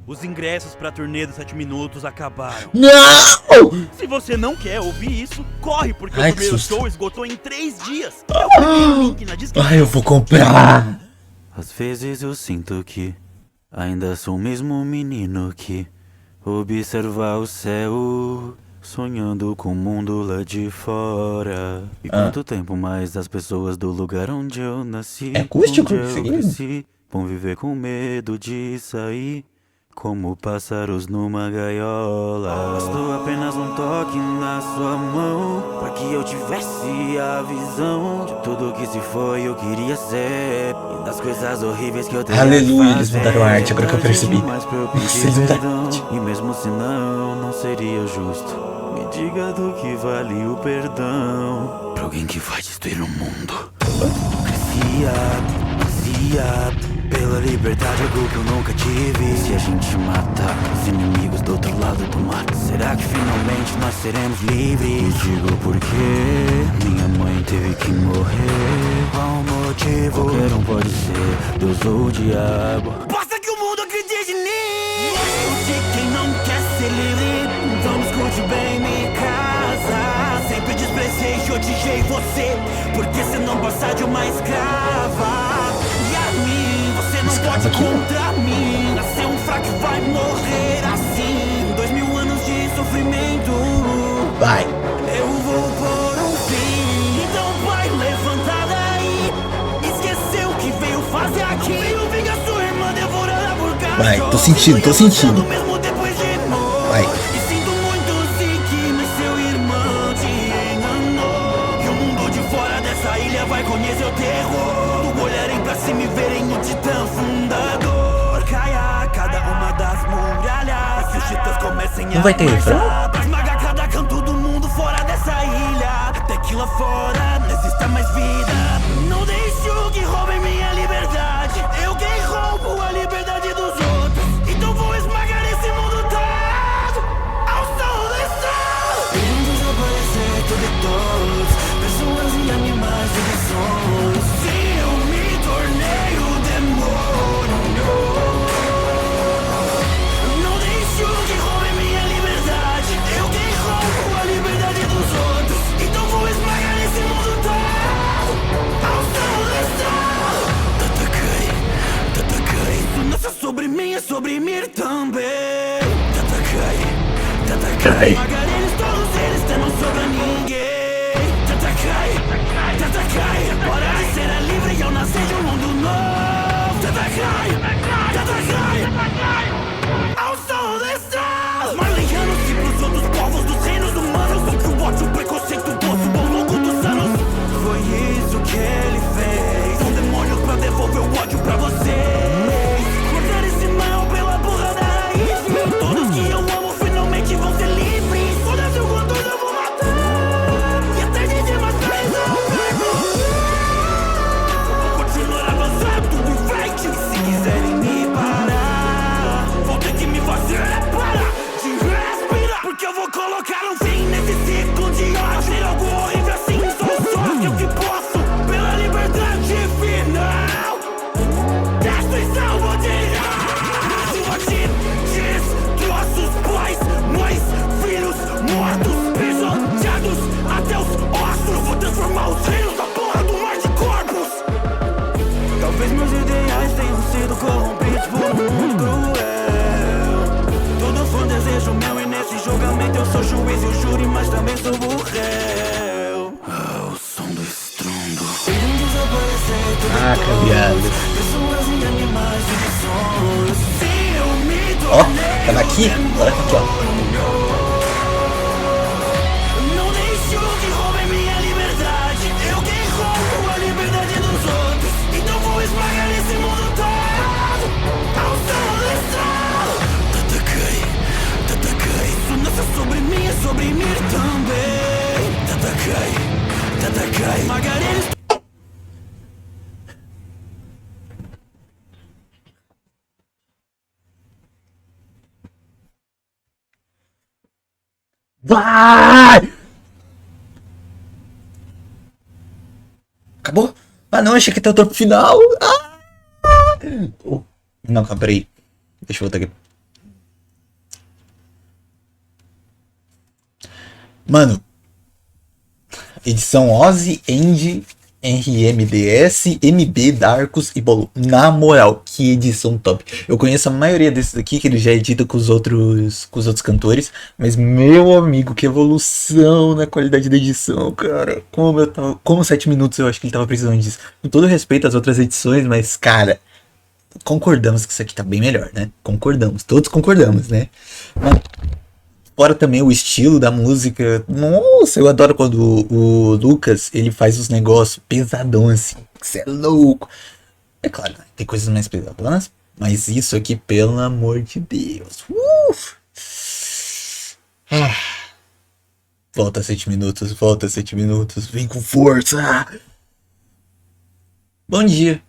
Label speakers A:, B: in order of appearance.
A: Os ingressos pra turnê dos 7 minutos acabaram.
B: Não!
A: Se você não quer ouvir isso, corre, porque
B: Ai,
A: o primeiro
B: que susto.
A: show esgotou em 3 dias. Eu coloquei o link na descrição.
B: Ai, eu vou comprar.
C: Às vezes eu sinto que ainda sou o mesmo menino que observa o céu, sonhando com o mundo lá de fora. E quanto tempo mais as pessoas do lugar onde eu nasci,
B: É acústico?
C: onde eu
B: Sim.
C: cresci, vão viver com medo de sair, como pássaros numa gaiola. Bastou apenas um toque na sua mão pra que eu tivesse a visão de tudo que se foi eu queria ser, e das coisas horríveis que eu teria
B: Aleluia,
C: que
B: eles
C: fazer.
B: mudaram a arte, agora que eu percebi.
C: Demais pra eu pedir
B: Nossa, eles mudaram a
C: perdão,
B: arte.
C: e mesmo se não seria justo. Me diga do que vale o perdão pra alguém que vai destruir o mundo. Ansiado pela liberdade, algo que eu nunca tive. Se a gente matar os inimigos do outro lado do mar, será que finalmente nós seremos livres? Me digo por que minha mãe teve que morrer. Qual o motivo? Qualquer um pode ser, Deus ou o diabo.
A: Basta que o mundo acredite nisso. Se quem não quer ser livre, então me escute bem, me casa. Sempre desprezei e odiei você, porque você não passa de uma escrava. E a mim, você não
B: Escrava
A: pode
B: aqui, ó.
A: contra mim. Nascer um fraco e vai morrer assim. 2000 anos de sofrimento.
B: Vai.
A: Eu vou pôr um fim. Então vai, levanta daí. Esqueceu o que veio fazer aqui. Veio vingar sua irmã devorada por cachorro.
B: Vai, tô sentindo, tô sentindo.
A: Mesmo depois de morto.
B: Vai.
A: E sinto muito sim que mas seu irmão te enganou. E o mundo de fora dessa ilha vai conhecer o terror. Do olharem pra cima e verem o titã fundador. Caia cada uma das muralhas. Que os titãs comecem
B: Não vai ter refrão?
A: pra esmagar cada canto do mundo fora dessa ilha. Até que lá fora não exista mais vida. Não deixe o que roube minha liberdade. Eu quem roubo a liberdade dos outros. Então vou esmagar esse mundo todo ao sol do sol. Irão desaparecer tudo e todos, pessoas e animais e visões. Sim, eu me tornei o demônio. Não deixe o que roube minha liberdade. Eu quem roubo a liberdade dos outros. Então vou esmagar esse mundo todo ao sol do sol. Tatakai, isso não é só sobre mim, é sobre mim também. Tatakai, esmagar eles, todos eles, até não sobra ninguém. Tatakai, hora de ser livre e eu nascer de um mundo novo. Tatakai, ao sol do sol. Os marlianos e pros outros povos dos reinos humanos. O que o ódio, o preconceito, o poço, o bom louco dos anos. Foi isso que ele fez. São demônios pra devolver o ódio pra vocês. Cortar esse mal pela porra da raiz. Todos que eu amo finalmente vão ser livres. Todas eu com tudo eu vou matar. E até de demais pra resolver. Vou continuar avançando tudo em frente. Se quiserem me parar, vão ter que me fazer parar de respirar. Porque eu vou colocar um fim nesse ciclo de ódio. Ser algo horrível assim, sou só eu que posso. Pela liberdade final, destruição vou tirar. Sua destroços, pais, mães, filhos, mortos, pisoteados até os ossos. Vou transformar os reinos da porra do mar de corpos. Talvez meus ideais tenham sido corrompidos por um mundo cruel. Tudo foi um desejo meu e nesse julgamento eu sou juiz e o júri, mas também sou o réu.
C: O som do estrondo.
A: Irão desaparecer tudo e
B: Caraca,
A: todos,
B: viado.
A: pessoas e animais e visões. Sim, eu me
B: Ó,
A: tornei
B: tava aqui, agora tá aqui, ó.
A: Não deixe o que roube minha liberdade. Eu quem roubo a liberdade dos outros. Então vou esmagar esse mundo todo ao sol do sol. Tatakai, isso não é só sobre mim, é sobre mim também. Tatakai, esmagar eles.
B: Vai! Acabou? Ah não, achei que até o final. Ah! Oh, não, peraí. Deixa eu voltar aqui. Mano, edição Ozzy, Andy, RMDS, MB, Darkus e Bolo. Na moral, que edição top. Eu conheço a maioria desses aqui, que ele já edita com os outros cantores. Mas, meu amigo, que evolução na qualidade da edição, cara. Como 7 minutos eu acho que ele tava precisando disso. Com todo respeito às outras edições, mas, cara, concordamos que isso aqui tá bem melhor, né? Concordamos, todos concordamos, né? Mas, fora também o estilo da música. Nossa, eu adoro quando o Lucas ele faz os negócios pesadão assim. Você é louco. É claro, né, tem coisas mais pesadonas, mas isso aqui, pelo amor de Deus. Ah. Volta 7 minutos, volta 7 minutos. Vem com força. Bom dia.